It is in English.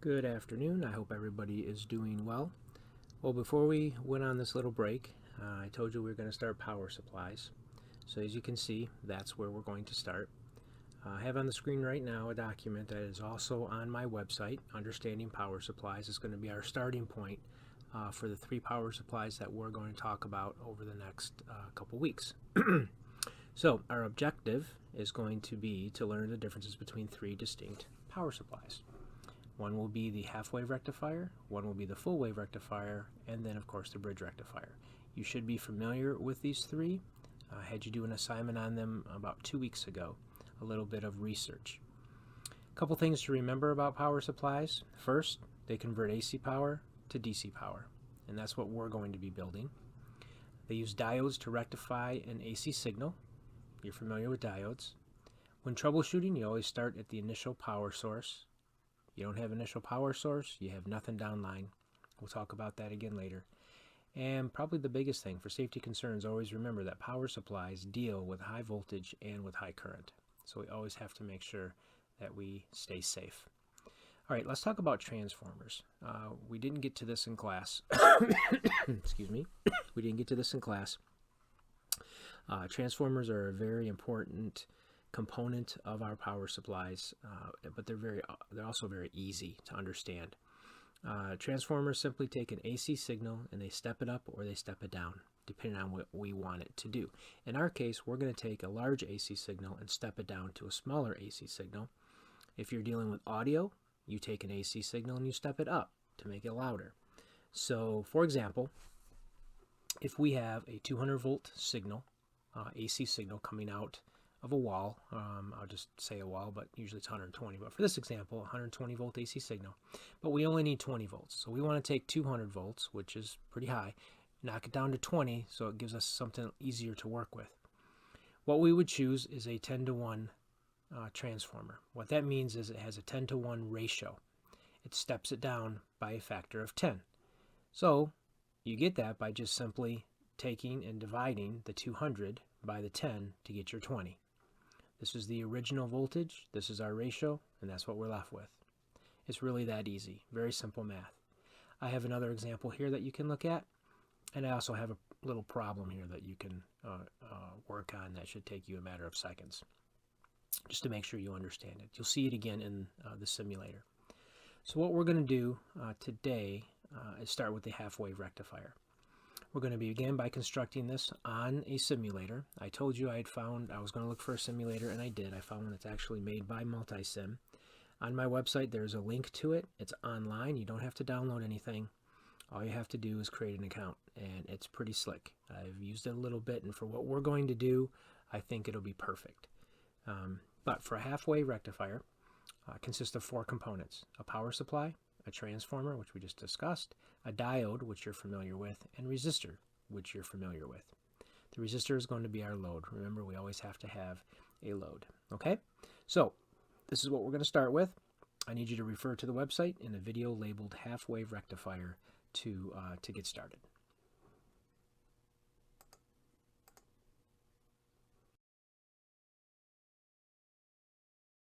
Good afternoon. I hope everybody is doing well. Well, before we went on this little break, I told you we were going to start power supplies. So as you can see, that's where we're going to start. I have on the screen right now a document that is also on my website, Understanding Power Supplies. It's going to be our starting point for the 3 power supplies that we're going to talk about over the next couple weeks. So our objective is going to be to learn the differences between 3 distinct power supplies. One will be the half-wave rectifier, one will be the full-wave rectifier, and then of course the bridge rectifier. You should be familiar with these 3. I had you do an assignment on them about 2 weeks ago, a little bit of research. A couple things to remember about power supplies. First, they convert AC power to DC power, and that's what we're going to be building. They use diodes to rectify an AC signal. You're familiar with diodes. When troubleshooting, you always start at the initial power source. You don't have initial power source, you have nothing downline. We'll talk about that again later. And probably the biggest thing for safety concerns, always remember that power supplies deal with high voltage and with high current. So we always have to make sure that we stay safe. All right, let's talk about transformers. We didn't get to this in class. Excuse me. We didn't get to this in class. Transformers are a very important component of our power supplies, but they're also very easy to understand. Transformers simply take an AC signal and they step it up or they step it down, depending on what we want it to do. In our case, we're going to take a large AC signal and step it down to a smaller AC signal. If you're dealing with audio, you take an AC signal and you step it up to make it louder. So, for example, if we have a 200 volt signal, AC signal coming out of a wall, I'll just say a wall, but usually it's 120, but for this example, 120 volt AC signal, but we only need 20 volts. So we want to take 200 volts, which is pretty high, knock it down to 20, so it gives us something easier to work with. What we would choose is a 10-to-1 transformer. What that means is it has a 10-to-1 ratio. It steps it down by a factor of 10. So you get that by just simply taking and dividing the 200 by the 10 to get your 20. This is the original voltage, this is our ratio, and that's what we're left with. It's really that easy. Very simple math. I have another example here that you can look at, and I also have a little problem here that you can work on that should take you a matter of seconds, just to make sure you understand it. You'll see it again in the simulator. So what we're going to do today is start with the half-wave rectifier. We're going to begin by constructing this on a simulator. I told you I was going to look for a simulator, and I did. I found one that's actually made by Multisim. On my website, there's a link to it. It's online. You don't have to download anything. All you have to do is create an account, and it's pretty slick. I've used it a little bit, and for what we're going to do, I think it'll be perfect. But for a half-wave rectifier, consists of 4 components: a power supply, a transformer, which we just discussed, a diode, which you're familiar with, and resistor, which you're familiar with. The resistor is going to be our load. Remember, we always have to have a load. Okay? So, this is what we're going to start with. I need you to refer to the website in the video labeled half-wave rectifier to get started.